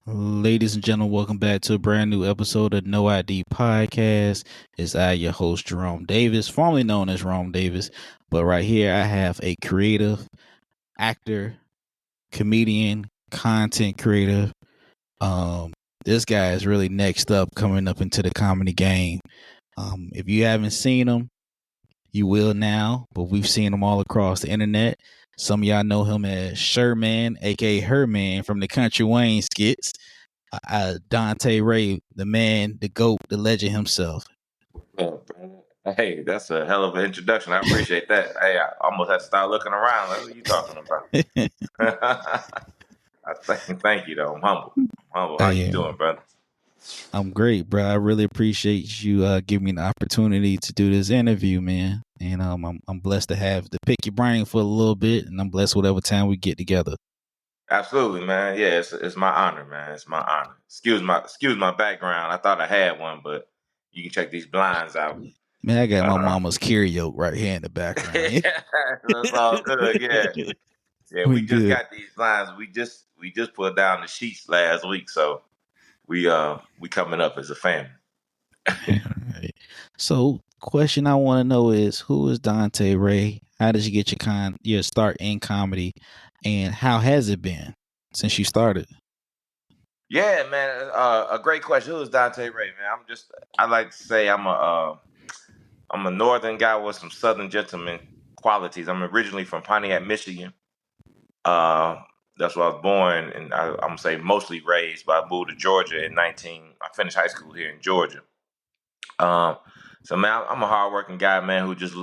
Ladies and gentlemen, welcome back to a brand new episode of No ID Podcast. It's I, your host, Jerome Davis, formerly known as Jerome Davis. But right here, I have a creative actor, comedian, content creator. This guy is really next up, coming up into the comedy game. If you haven't seen him, you will now, but we've seen him all across the internet. Some of y'all know him as Sherman, aka Herman from the Country Wayne skits. Dontee Ray, the man, the GOAT, the legend himself. Hey, that's a hell of an introduction. I appreciate that. Hey, I almost had to start looking around. Like, what are you talking about? Thank you, though. I'm humble. How you doing, brother? I'm great, bro. I really appreciate you giving me the opportunity to do this interview, man. And I'm blessed to pick your brain for a little bit, and I'm blessed whatever time we get together. Absolutely, man. Yeah, it's my honor, man. It's my honor. Excuse my background. I thought I had one, but you can check these blinds out. Man, I got my mama's karaoke right here in the background. Yeah, that's all good. Yeah. We just got these blinds. We just put down the sheets last week, so we coming up as a family. Right. So, question I want to know is, who is Dontee Ray? How did you get your start in comedy, and how has it been since you started? Yeah, man. A great question. Who is Dontee Ray, man? I like to say I'm a northern guy with some southern gentleman qualities. I'm originally from Pontiac, Michigan. That's where I was born, and I'm gonna say mostly raised. But I moved to Georgia in 19. I finished high school here in Georgia. So man, I'm a hardworking guy, man, who just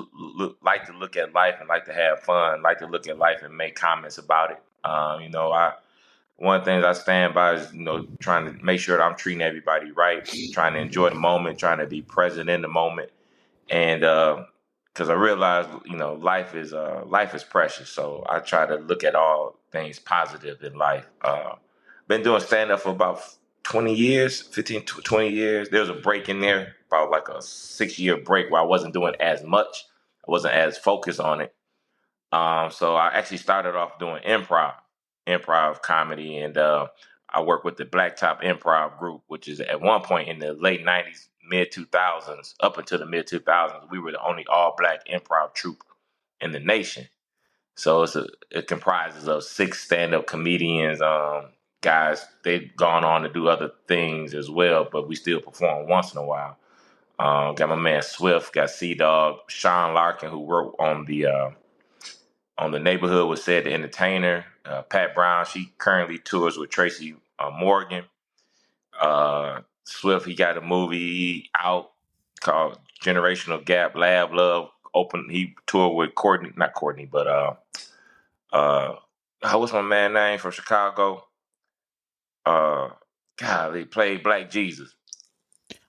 like to look at life and like to have fun, like to look at life and make comments about it. One of the things I stand by is, trying to make sure that I'm treating everybody right, trying to enjoy the moment, trying to be present in the moment, and because I realize, life is precious, so I try to look at all things positive in life. Been doing stand up for about 20 years, 15 to 20 years. There was a break in there, about like a 6-year break where I wasn't doing as much. I wasn't as focused on it. So I actually started off doing improv comedy, and I worked with the Black Top Improv Group, which is at one point in the late 90s, mid 2000s, up until the mid 2000s, we were the only all black improv troupe in the nation. So it comprises of 6 stand-up comedians, guys. They've gone on to do other things as well, but we still perform once in a while. Got my man Swift, got C Dog, Sean Larkin, who wrote on the Neighborhood was Said the Entertainer. Pat Brown, she currently tours with Tracy Morgan. Swift, he got a movie out called Generational Gap, Lab Love. He toured with Courtney, not Courtney, but what's my man name from Chicago? God, he played Black Jesus.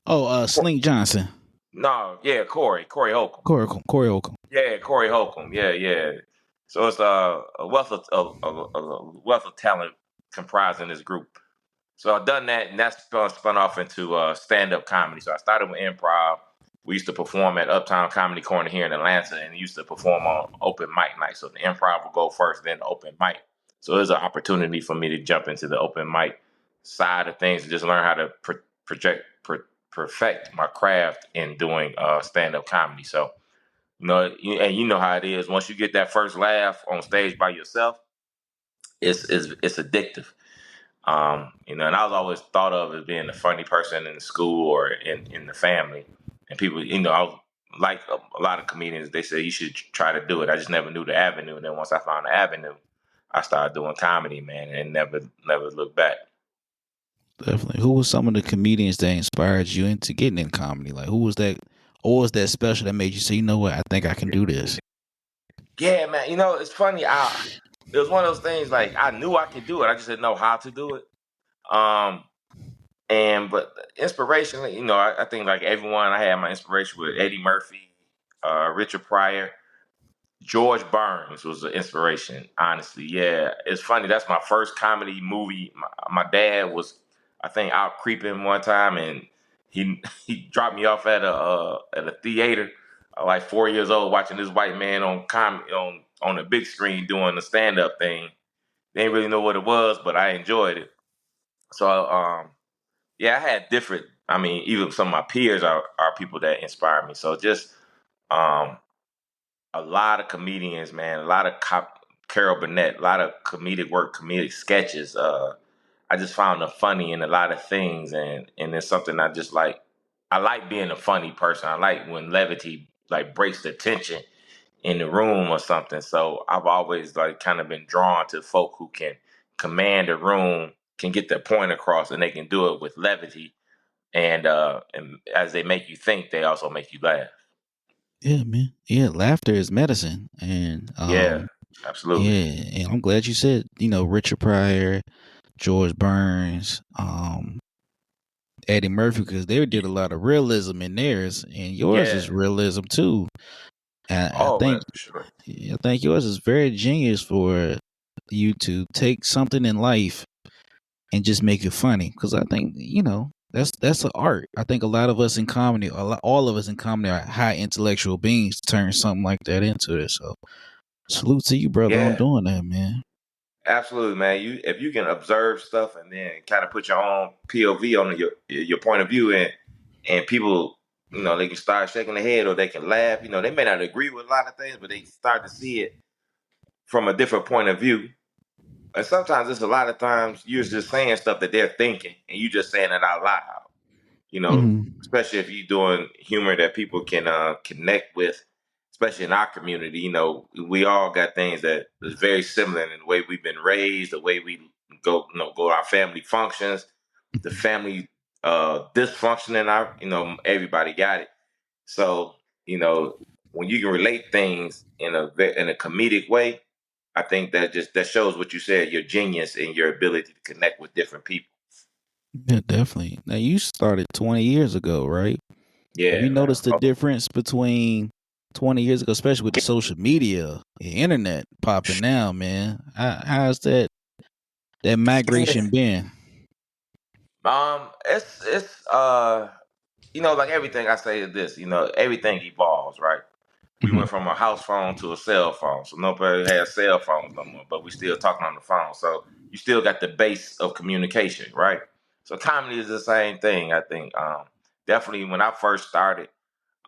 Oh, Slink Johnson. No, yeah, Corey Holcomb. Corey Holcomb. Yeah, Corey Holcomb. Yeah. So it's a wealth of talent comprising this group. So I've done that, and that's spun off into stand-up comedy. So I started with improv. We used to perform at Uptown Comedy Corner here in Atlanta, and used to perform on open mic night. So the improv will go first, then the open mic. So there's an opportunity for me to jump into the open mic side of things and just learn how to perfect my craft in doing stand-up comedy. So, and you know how it is. Once you get that first laugh on stage by yourself, it's addictive. And I was always thought of as being the funny person in the school or in the family. And people, I was like a lot of comedians, they say you should try to do it. I just never knew the avenue. And then once I found the avenue, I started doing comedy, man, and never looked back. Definitely. Who was some of the comedians that inspired you into getting in comedy? Like, who was that? Or was that special that made you say, you know what, I think I can do this? Yeah, man. It's funny. It was one of those things, like, I knew I could do it. I just didn't know how to do it. But inspirationally, I think like everyone, I had my inspiration with Eddie Murphy, Richard Pryor, George Burns was an inspiration. Honestly, yeah, it's funny. That's my first comedy movie. My dad was, I think, out creeping one time, and he dropped me off at a theater, like 4 years old, watching this white man on the big screen doing the stand up thing. They didn't really know what it was, but I enjoyed it. So yeah, I had different. I mean, even some of my peers are people that inspire me. So just um, a lot of comedians, man, a lot of Carol Burnett, a lot of comedic work, comedic sketches. I just found them funny in a lot of things, and it's something I just like. I like being a funny person. I like when levity like breaks the tension in the room or something. So I've always like kind of been drawn to folk who can command a room, can get their point across, and they can do it with levity. And as they make you think, they also make you laugh. Yeah, man. Yeah, laughter is medicine, and Yeah, absolutely. yeah, and I'm glad you said Richard Pryor, George Burns, Eddie Murphy, because they did a lot of realism in theirs, and yours Yeah. is realism too. And I Oh man, think for sure. I think yours is very genius for you to take something in life and just make it funny. Because I think that's an art. I think a lot of us in comedy, all of us in comedy, are high intellectual beings to turn something like that into it. So salute to you, brother, on Yeah, doing that, man. absolutely, man. You if you can observe stuff and then kind of put your own POV on your point of view, and people, they can start shaking their head or they can laugh. They may not agree with a lot of things, but they start to see it from a different point of view. And sometimes it's a lot of times you're just saying stuff that they're thinking, and you just saying it out loud. you know, Hmm. Especially if you're doing humor that people can connect with, especially in our community. We all got things that is very similar in the way we've been raised, the way we go to our family functions, the family dysfunction in our, everybody got it. So, you know, when you can relate things in a comedic way, I think that shows what you said, your genius and your ability to connect with different people. Yeah, definitely. Now you started 20 years ago, right? Have you Yeah, man. noticed the difference between 20 years ago, especially with the social media, the internet popping now, man? How's that migration been? It's like everything I say is this, everything evolves, right? We Hmm. went from a house phone to a cell phone, so nobody has cell phones no more, but we still talking on the phone. So you still got the base of communication, right? So comedy is the same thing, I think. Definitely when I first started,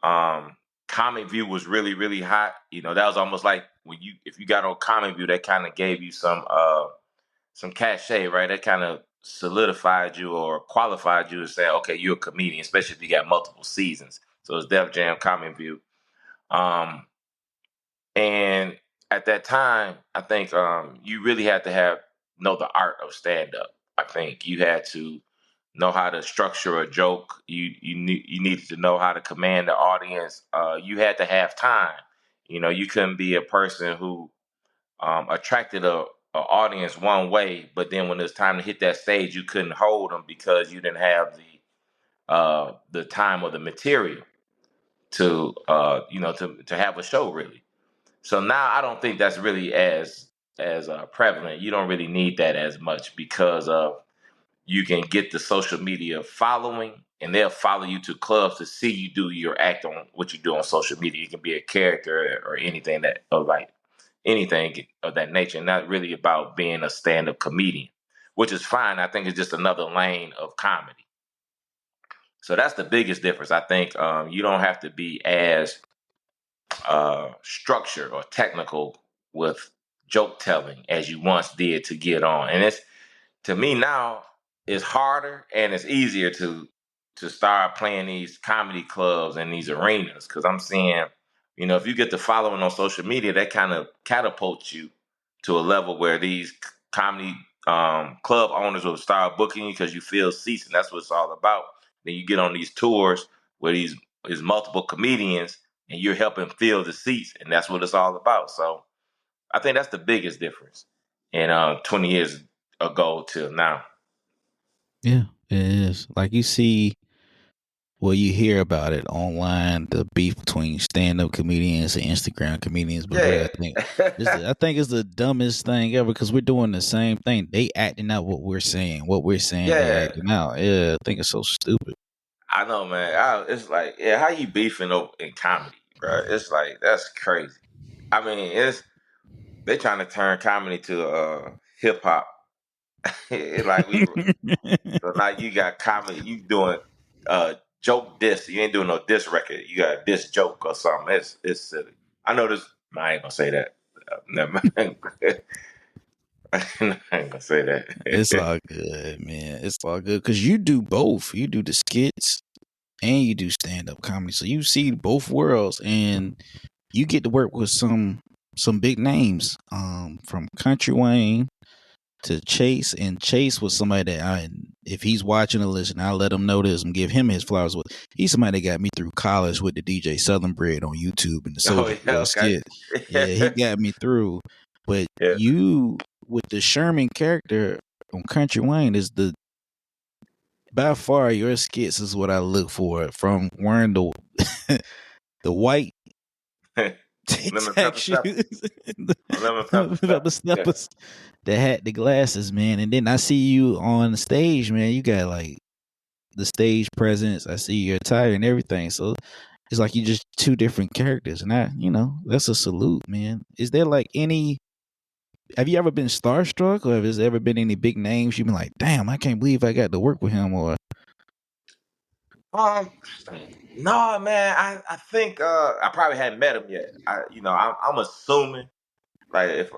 um, Comic View was really, really hot. That was almost like if you got on Comic View, that kind of gave you some cachet, right? That kind of solidified you or qualified you to say, okay, you're a comedian, especially if you got multiple seasons. So it's Def Jam, Comic View. Um, and at that time, I think you really had to know the art of stand up. I think you had to know how to structure a joke. You needed to know how to command the audience. You had to have time. You couldn't be a person who attracted a audience one way, but then when it was time to hit that stage, you couldn't hold them because you didn't have the time or the material to have a show really. So now I don't think that's really as prevalent. You don't really need that as much because of you can get the social media following, and they'll follow you to clubs to see you do your act on what you do on social media. You can be a character or anything anything of that nature. Not really about being a stand-up comedian, which is fine. I think it's just another lane of comedy. So that's the biggest difference. I think you don't have to be as structured or technical with joke telling as you once did to get on. And it's to me now it's harder and it's easier to start playing these comedy clubs and these arenas because I'm seeing, if you get the following on social media, that kind of catapults you to a level where these comedy club owners will start booking you because you fill seats, and that's what it's all about. Then you get on these tours where these multiple comedians and you're helping fill the seats, and that's what it's all about. So I think that's the biggest difference in 20 years ago till now. Yeah, it is. Like you see, well, you hear about it online, the beef between stand-up comedians and Instagram comedians. But really, Yeah. I think it's the dumbest thing ever because we're doing the same thing. They acting out what we're saying. What we're saying, they Yeah. acting out. Yeah, I think it's so stupid. I know, man. It's like, yeah, how you beefing over in comedy, bro? It's like that's crazy. I mean, they trying to turn comedy to hip hop. Like we so now you got comedy. You doing joke diss. You ain't doing no diss record. You got a diss joke or something. It's silly. I know this. No, I ain't gonna say that. Never mind. I ain't gonna say It's that. all good, man. It's all good because you do both. You do the skits and you do stand up comedy, so you see both worlds, and you get to work with some big names, from Country Wayne to Chase, and Chase was somebody that if he's watching or listening, I'll let him know this and give him his flowers. With he's somebody that got me through college with the DJ Southern Bread on YouTube and the Oh Soldier yeah, Boy okay. skit. Yeah, he got me through. But Yeah. you with the Sherman character on Country Wayne is by far your skits is what I look for, from wearing the the white Tic Lemon Tac pepper shoes, steppers. Lemon pepper the steppers. Yeah. steppers, the hat, the glasses, man. And then I see you on the stage, man. You got like the stage presence. I see your attire and everything. So it's like you just two different characters, and that's a salute, man. Is there like any? Have you ever been starstruck, or has there ever been any big names you've been like, damn, I can't believe I got to work with him? Or Um, no, man. I think I probably hadn't met him yet. I'm assuming like if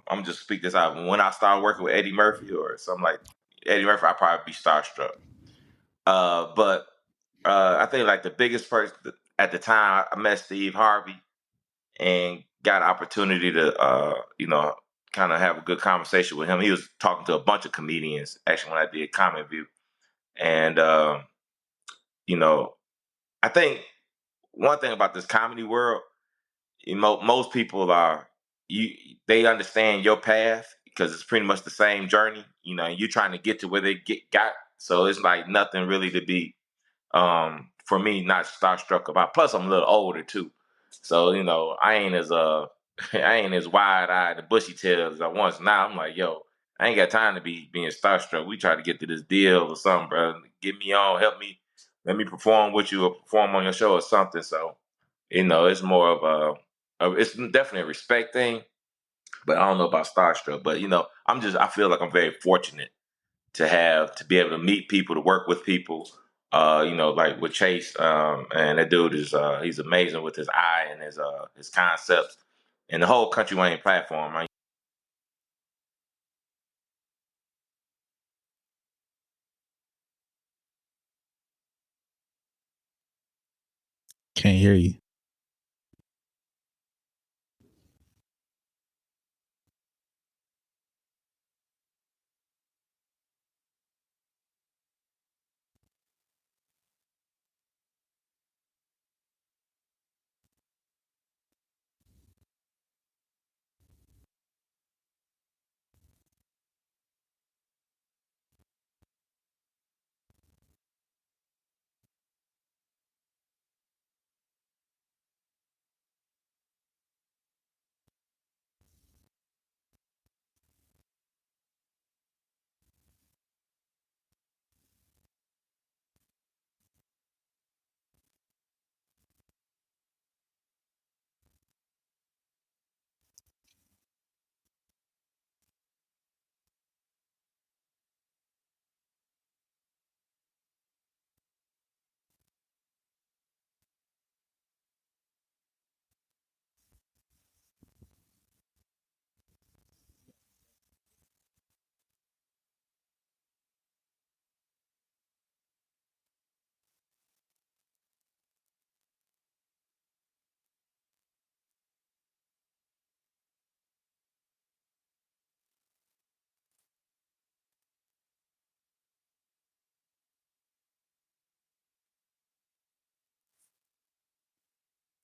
I'm just speak this out when I started working with Eddie Murphy or something like Eddie Murphy, I'd probably be starstruck. But I think like the biggest person at the time I met Steve Harvey and got an opportunity to kind of have a good conversation with him. He was talking to a bunch of comedians actually when I did Comment View, and you know I think one thing about this comedy world, most people are you they understand your path because it's pretty much the same journey. And you're trying to get to where they got. So it's like nothing really to be for me not starstruck about. Plus I'm a little older too. So, I ain't as I ain't as wide eyed and bushy tailed as I once. Now I'm like, yo, I ain't got time to be being starstruck. We try to get to this deal or something, bro. Get me on, help me, let me perform with you or perform on your show or something. So, it's more of it's definitely a respect thing, but I don't know about starstruck. But I feel like I'm very fortunate to be able to meet people, to work with people. Like with Chase, and that dude is he's amazing with his eye and his concepts and the whole Country Wayne platform. Right? can't hear you.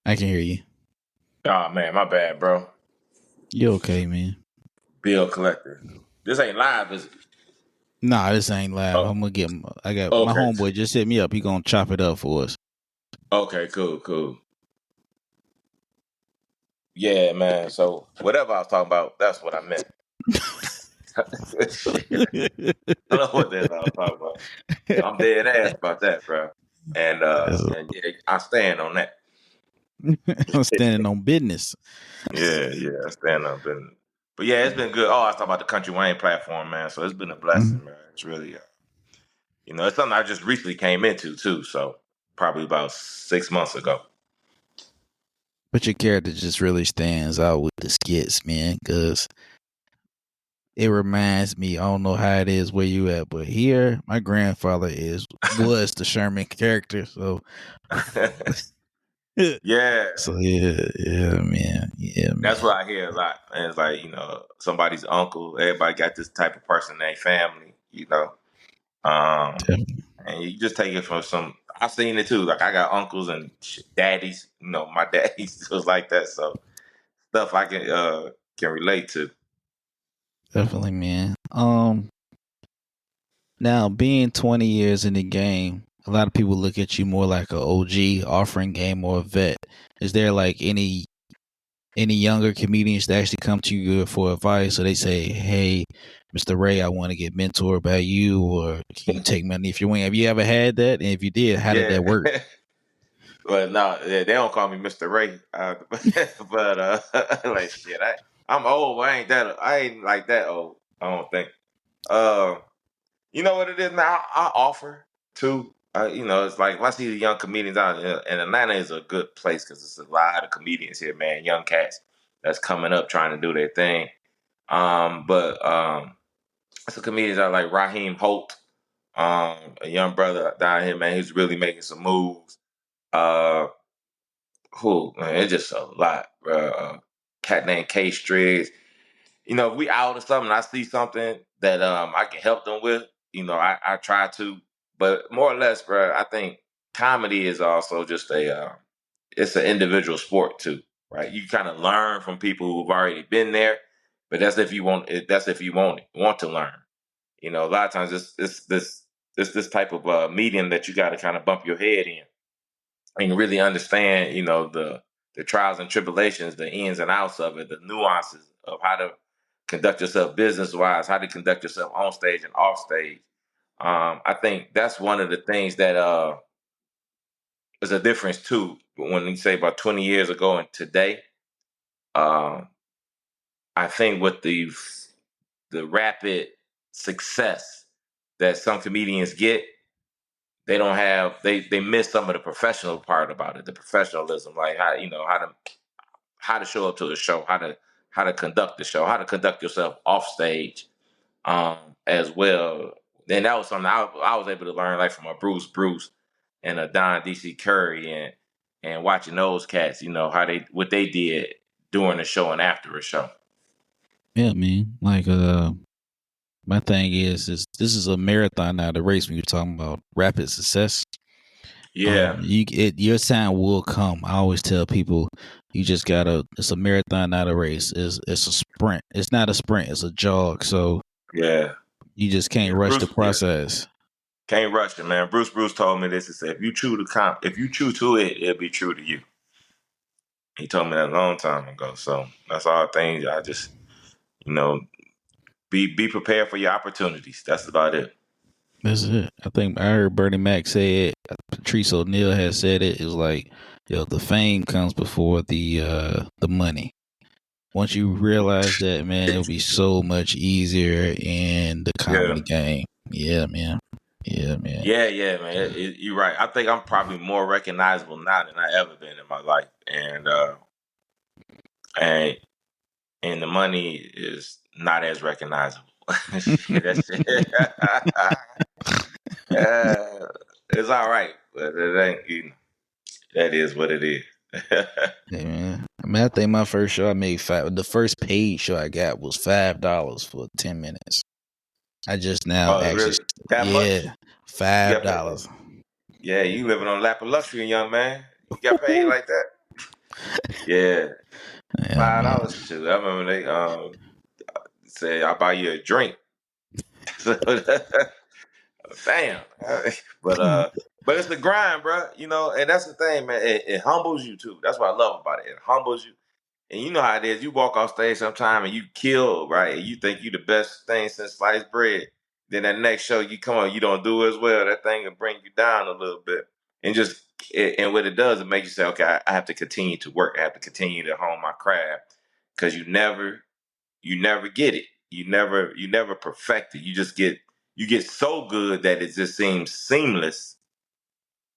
I can hear you. Oh man, my bad, bro. You okay, man? Bill collector. This ain't live, is it? Nah, this ain't live. Oh, I'm gonna get. I got my okay. homeboy just hit me up. He gonna chop it up for us. Okay, cool, cool. Yeah, man. So whatever I was talking about, that's what I meant. Shit. I don't know what the hell I was talking about. I'm dead ass about that, bro. And yeah, I stand on that. I'm standing on business. Yeah, I stand on business. But yeah, it's been good. Oh, I was talking about the Country Wayne platform, man. So it's been a Mhm. blessing, man. It's really, it's something I just recently came into too. So probably about 6 months ago. But your character just really stands out with the skits, man, because it reminds me. I don't know how it is where you at, but here my grandfather was the Sherman character. So, Yeah, so yeah, man, yeah, that's man. what I hear a lot. And it's like, somebody's uncle. Everybody got this type of person in their family. Um, Definitely, and you just take it from some. I've seen it too. Like I got uncles and daddies. My daddy's was like that. So stuff I can relate to. definitely, man. Now being 20 years in the game, a lot of people look at you more like a OG, offering game, or a vet. Is there like any younger comedians that actually come to you for advice, or they say, "Hey, Mr. Ray, I want to get mentored by you, or can you take me if you want?" Have you ever had that? And if you did, how did Yeah. that work? But no, they don't call me Mr. Ray. But like shit, I'm old. I ain't like that old. I don't think. Uh, you know what it is, man. I offer too. It's like if I see the young comedians out here, and Atlanta is a good place because it's a lot of comedians here, man. Young cats that's coming up trying to do their thing. But some comedians are like Raheem Holt, a young brother down here, man. He's really making some moves. Uh, who man, it's just a lot, bro. Cat named K Striggs. If we out or something, I see something that I can help them with. I try to, but more or less, bro. I think comedy is also just it's an individual sport too, right? You kind of learn from people who've already been there, but that's if you want. That's if you want to learn. A lot of times it's this type of medium that you got to kind of bump your head in and really understand, the trials and tribulations, the ins and outs of it, the nuances of how to conduct yourself business wise, how to conduct yourself on stage and off stage. I think that's one of the things that is a difference too. When you say about 20 years ago and today, um, I think with the rapid success that some comedians get, they don't have they miss some of the professional part about it, the professionalism, like how to show up to the show, how to conduct the show, how to conduct yourself off stage, as well. And that was something I was able to learn, like from a Bruce and a Don DC Curry, and watching those cats, how what they did during the show and after a show. Yeah, man. Like, my thing is this is a marathon, not a race. When you're talking about rapid success, Yeah, your time will come. I always tell people, you just gotta. It's a marathon, not a race. It's a sprint. It's not a sprint. It's a jog. So yeah, you just yeah. can't rush the Bruce, yeah, process. can't rush it, man. Bruce told me this. He said, if you true to it, it'll be true to you. He told me that a long time ago. So that's all things. I just, you know, be prepared for your opportunities. That's about it. That's it. I think I heard Bernie Mac say it. Patrice O'Neal has said it. It's like, the fame comes before the money. Once you realize that, man, it'll be so much easier in the Yeah. comedy game. Yeah, man. Yeah, man. Yeah, man. You're right. I think I'm probably more recognizable now than I ever been in my life, and and the money is not as recognizable. Shit, that's it's all right, but it ain't. That is what it is. Yeah, man. I mean, I think my first show I made five. The first paid show I got was $5 for 10 minutes. I just now Oh, actually, really? That much? yeah, You five got paid? dollars. Yeah, you living on lap of luxury, young man. You got paid like that? Yeah, Yeah, man. $5. Shoot, I remember they said I'll buy you a drink. So, damn. But but it's the grind, bro. And that's the thing, man. It humbles you too. That's what I love about it. It humbles you. And you know how it is. You walk off stage sometime and you kill, right? And you think you the best thing since sliced bread. Then that next show you come on, you don't do as well. That thing will bring you down a little bit. And and what it does, it makes you say, okay, I have to continue to work. I have to continue to hone my craft. Because you never you never get it. You never perfect it. You get so good that it just seems seamless,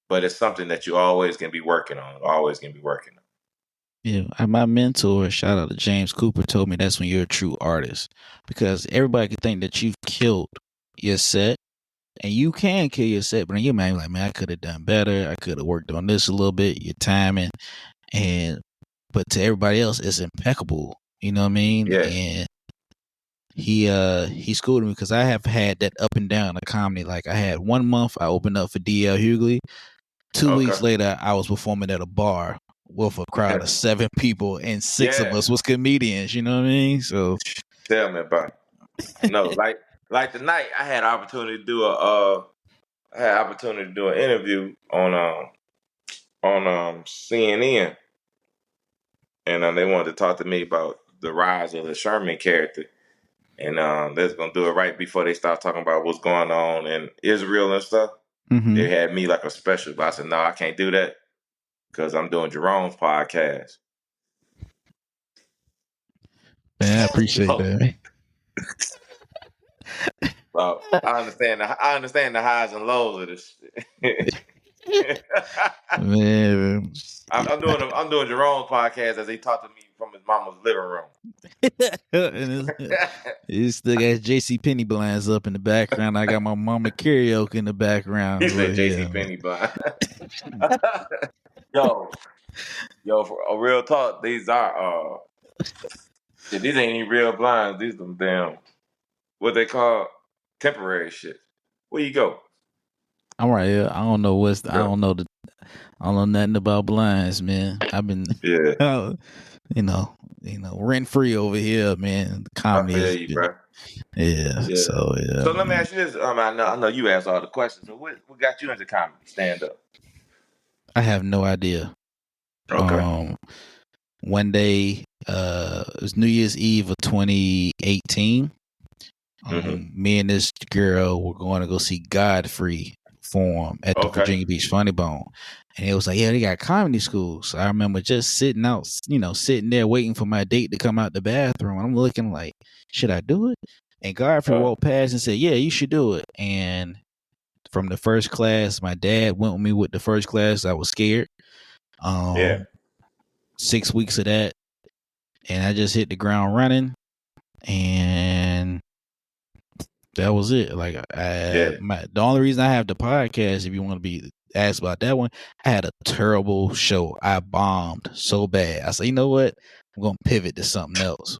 but it's something that you always can be working on. Always can be working on. Yeah, my mentor, shout out to James Cooper, told me that's when you're a true artist, because everybody can think that you've killed your set, and you can kill your set, but in your mind, you're like, man, I could have done better. I could have worked on this a little bit, your timing, and but to everybody else, it's impeccable. You know what I mean? Yeah. And he schooled me because I have had that up and down of comedy. Like I had 1 month I opened up for DL Hughley. 2 weeks Okay. later, I was performing at a bar with a crowd of 7 people, and 6 of Yeah. us was comedians. You know what I mean? So Tell me about it. No, like tonight, I had opportunity to do an interview on CNN, and they wanted to talk to me about the rise of the Sherman character, and they're gonna do it right before they start talking about what's going on in Israel and stuff. They had me like a special, but I said no, I can't do that because I'm doing Jerome's podcast. man, I appreciate So, that. so I understand the highs and lows of this shit. Man, I'm doing Jerome's podcast as he talked to me from his mama's living room. you still got JC Penny blinds up in the background. I got my mama karaoke in the background. He But said yeah, JC Penny blind. yo, for a real talk, these ain't even real blinds. These them damn what they call temporary shit. Where you go? I'm right here. I don't know Yo. I don't know nothing about blinds, man. I've been, Yeah, you know, rent free over here, man. The I comedy feel is, you, bro. yeah. Yeah. So yeah, So let me man. ask you this. I know you asked all the questions. So what got you into comedy? Stand up. I have no idea. Okay. One day, it was New Year's Eve of 2018. Mm-hmm. Me and this girl were going to go see Godfrey perform at the Okay. Virginia Beach Funny Bone. And it was like, yeah, they got comedy school. So I remember just sitting there waiting for my date to come out the bathroom. I'm looking like, should I do it? And Godfrey walked past and said, yeah, you should do it. And from the first class, my dad went with me with the first class. I was scared. Yeah. 6 weeks of that. And I just hit the ground running. And that was it. Like the only reason I have the podcast, if you want to be asked about that one, I had a terrible show. I bombed so bad. I said, you know what? I'm gonna pivot to something else.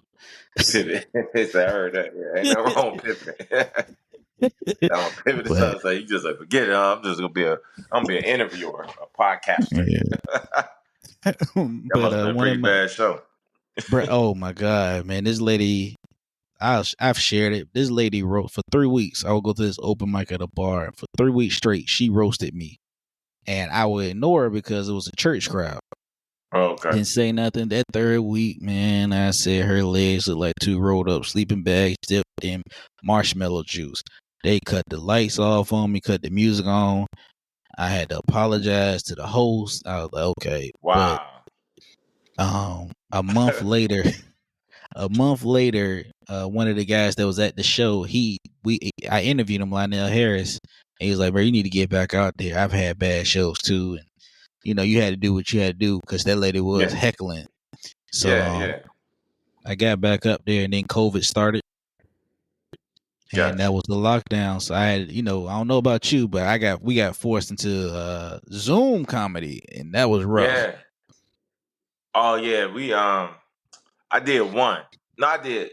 Pivot. I heard that. Yeah. Ain't nothing wrong with pivot. I'm gonna pivot to But something. So you just like forget it. I'm just gonna be an interviewer, a podcaster. yeah. That must have been a One of pretty my bad show. oh my god, man, this lady. I've shared it. This lady wrote for 3 weeks. I would go to this open mic at a bar for 3 weeks straight. She roasted me, and I would ignore her because it was a church crowd. Okay. Didn't say nothing. That third week, man, I said her legs look like 2 rolled up sleeping bags dipped in marshmallow juice. They cut the lights off on me, cut the music on. I had to apologize to the host. I was like, okay. But Wow. a month later, one of the guys that was at the show, I interviewed him, Lionel Harris, and he was like, bro, you need to get back out there. I've had bad shows too. And you had to do what you had to do because that lady was heckling. So Yeah. I got back up there, and then COVID started, and that Gotcha. was the lockdown. So I had, I don't know about you, but we got forced into Zoom comedy, and that was rough. Yeah. Oh yeah. I did one. No, I did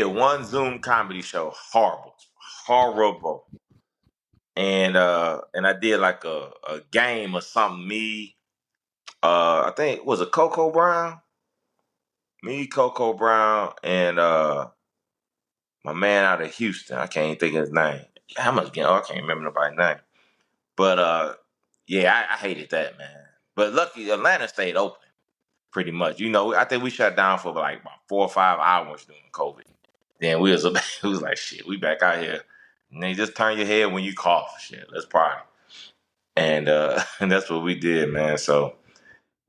one Zoom comedy show. Horrible. And I did like a game or something. I think it was a Coco Brown. Me, Coco Brown, and my man out of Houston. I can't think of his name. I can't remember nobody's name. But yeah, I hated that, man. But lucky Atlanta stayed open pretty much. I think we shut down for like about 4 or 5 hours during COVID. Then we was we was like, shit, we back out here. And they just turn your head when you cough. Shit, let's party. And and that's what we did, man. So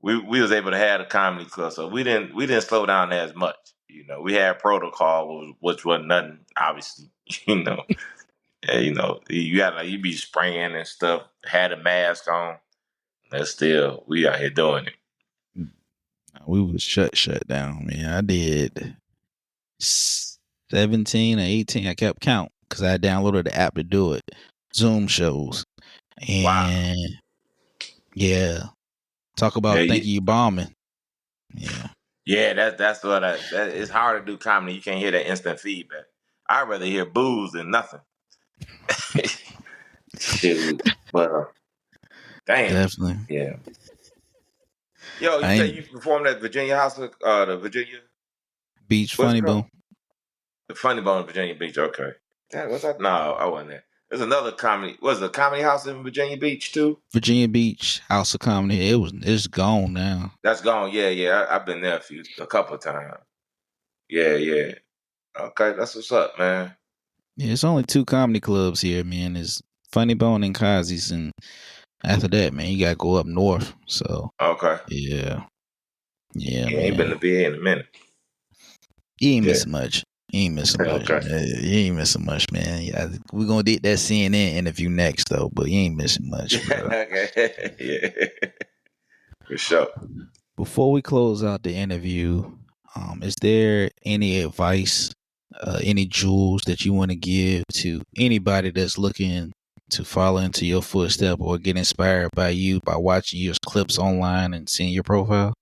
we was able to have a comedy club, so we didn't slow down as much. We had protocol, which wasn't nothing, obviously. you know, you got you be spraying and stuff, had a mask on. That's still we out here doing it. We was shut down, man. I did 17 or 18. I kept count because I downloaded the app to do it. Zoom shows. Wow. And yeah. Talk about thinking you bombing. Yeah. Yeah, that's what that it's hard to do comedy. You can't hear that instant feedback. I'd rather hear boos than nothing. Shoot. But damn. Definitely. Yeah. Yo, you say you performed at Virginia House, the Virginia Beach what's Funny it called? Bone. The Funny Bone in Virginia Beach. Okay. What's that? No, I wasn't there. There's another comedy. Was it a comedy house in Virginia Beach too? Virginia Beach House of Comedy. It's gone now. That's gone. Yeah. I've been there a couple of times. Yeah. Okay, that's what's up, man. Yeah, it's only 2 comedy clubs here, man. It's Funny Bone and Kazi's, and after that, man, you gotta go up north. So Okay. yeah, Yeah, man. ain't been to be in a minute. You ain't missing much. You ain't missing much. Okay. You ain't missing much, man. Yeah, we're gonna get that CNN interview next though, but you ain't missing much, bro. Okay. Yeah. For sure. Before we close out the interview, is there any advice, any jewels that you want to give to anybody that's looking to follow into your footstep or get inspired by you by watching your clips online and seeing your profile?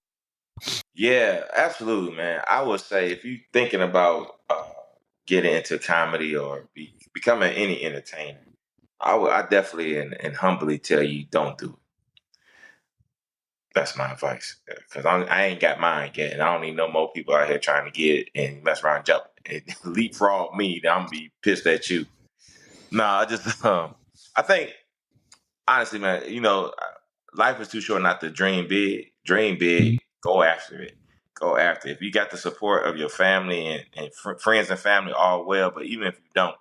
Yeah, absolutely, man. I would say if you're thinking about getting into comedy or becoming any entertainer, I definitely and humbly tell you don't do it. That's my advice because I ain't got mine yet, and I don't need no more people out here trying to get it and mess around, jump and leapfrog me. That I'm gonna be pissed at you. Nah, I just I think honestly, man, life is too short not to dream big. Dream big. Go after it. Go after it. If you got the support of your family and friends and family, all well. But even if you don't,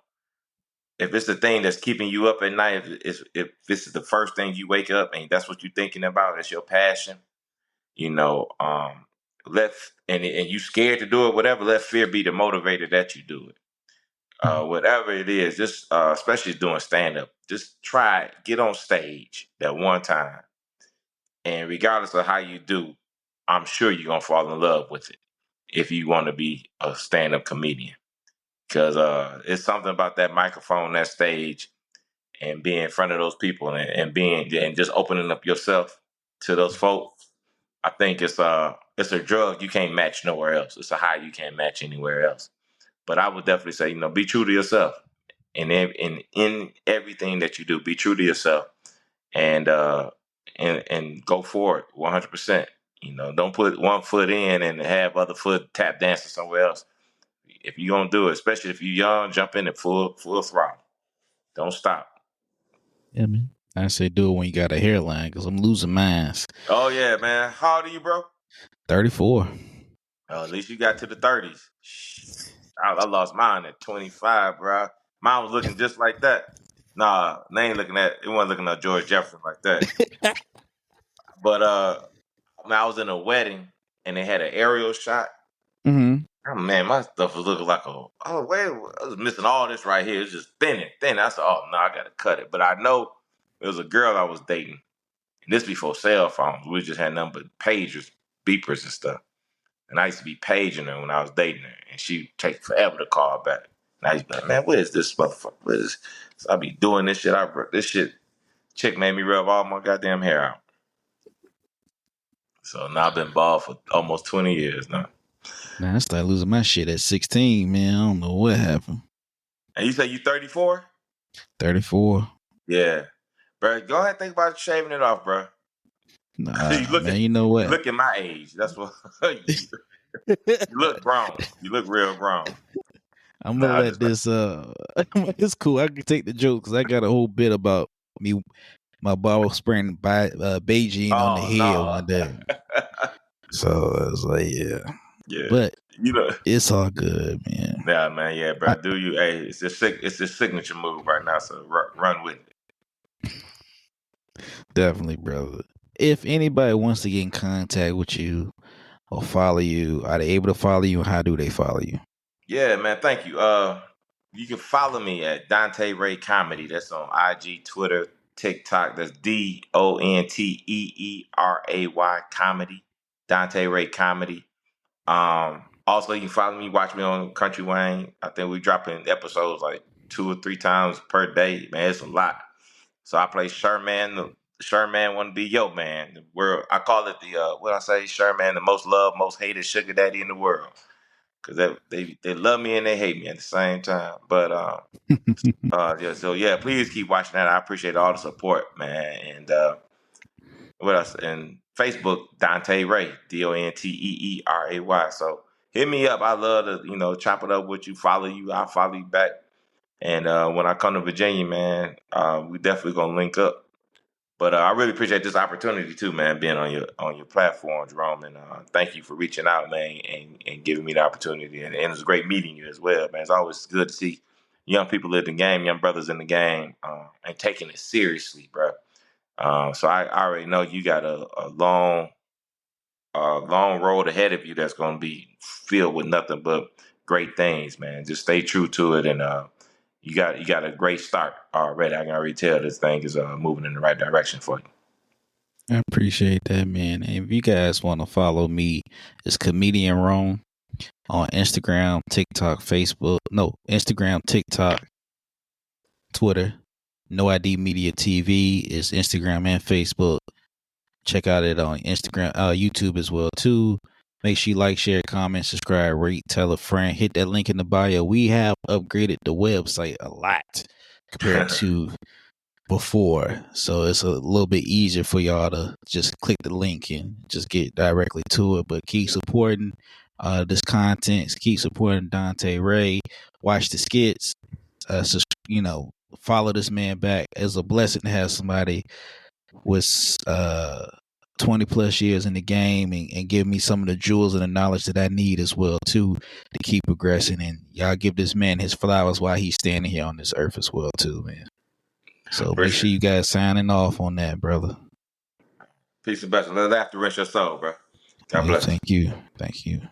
if it's the thing that's keeping you up at night, if this is the first thing you wake up and that's what you're thinking about, it's your passion. You know, let and you scared to do it, whatever. Let fear be the motivator that you do it. Whatever it is, just especially doing stand up, just try it. Get on stage that one time, and regardless of how you do, I'm sure you're gonna fall in love with it if you want to be a stand up comedian. Because it's something about that microphone, that stage, and being in front of those people and being and just opening up yourself to those folks. I think it's a drug you can't match nowhere else. It's a high you can't match anywhere else. But I would definitely say, be true to yourself. In everything that you do, be true to yourself and go for it 100%. Don't put one foot in and have other foot tap dancing somewhere else. If you're gonna do it, especially if you're young, jump in at full throttle. Don't stop. Yeah, man. I say do it when you got a hairline because I'm losing mine. Oh yeah, man. How old are you, bro? 34. Oh, at least you got to the 30s. I lost mine at 25, bro. Mine was looking just like that. Nah, they ain't looking at it. Wasn't looking at George Jefferson like that. But I was in a wedding and they had an aerial shot. Mm-hmm. Oh man, my stuff was looking like wait, I was missing all this right here. It's just thin. I said, oh no, I gotta cut it. But I know it was a girl I was dating. And this before cell phones. We just had nothing but pagers, beepers and stuff. And I used to be paging her when I was dating her. And she'd take forever to call back. And I used to be like, man, where is this motherfucker? Where is this? So I be doing this shit. This shit, chick made me rub all my goddamn hair out. So now I've been bald for almost 20 years now. Man, I started losing my shit at 16, man. I don't know what happened. And you say you 34? 34. Yeah. Bro, go ahead and think about shaving it off, bro. Nah, man, you know what? You look at my age. That's what you look grown. You look real grown. I'm gonna let this. It's cool. I can take the joke because I got a whole bit about me. My barber spraying Beijing on the head one day. So I was like, yeah. But it's all good, man. Yeah, man. Yeah, bro. Do you? Hey, it's a signature move right now. So run with it. Definitely, brother. if anybody wants to get in contact with you or follow you, are they able to follow you? And how do they follow you? Yeah, man. Thank you. You can follow me at Dontee Ray Comedy. That's on IG, Twitter, TikTok. That's DONTEERAY Comedy. Dontee Ray Comedy. Also, you can follow me, watch me on Country Wayne. I think we dropping episodes like 2 or 3 times per day. Man, it's a lot. So I play Sherman. The Sherman want to be yo man. Where I call it the what I say, Sherman, the most loved, most hated sugar daddy in the world. Because they love me and they hate me at the same time. But yeah, so yeah, please keep watching that. I appreciate all the support, man. And what else? And Facebook, Dontee Ray, DONTEERAY. So hit me up. I love to, chop it up with you, follow you, I'll follow you back. And when I come to Virginia, man, we definitely gonna link up. But I really appreciate this opportunity too, man, being on your platform, Jerome. And thank you for reaching out, man, and giving me the opportunity. And it was great meeting you as well, man. It's always good to see young people in the game, young brothers in the game, and taking it seriously, bro. So I already know you got a long road ahead of you that's going to be filled with nothing but great things, man. Just stay true to it, and you got a great start already. I can already tell this thing is moving in the right direction for you. I appreciate that, man. And if you guys want to follow me, it's Comedian Rome on Instagram, TikTok, Facebook. No, Instagram, TikTok, Twitter. No ID Media TV is Instagram and Facebook. Check out it on Instagram, YouTube as well too. Make sure you like, share, comment, subscribe, rate, tell a friend. Hit that link in the bio. We have upgraded the website a lot compared to before, so it's a little bit easier for y'all to just click the link and just get directly to it. But keep supporting this content. Keep supporting Dontee Ray. Watch the skits. Follow this man back. It's a blessing to have somebody with 20 plus years in the game and give me some of the jewels and the knowledge that I need as well too to keep progressing. And y'all give this man his flowers while he's standing here on this earth as well too, man. So make sure you guys signing off on that, brother. Peace and blessings. Let laughter rest your soul, bro. God bless. Thank you. Thank you.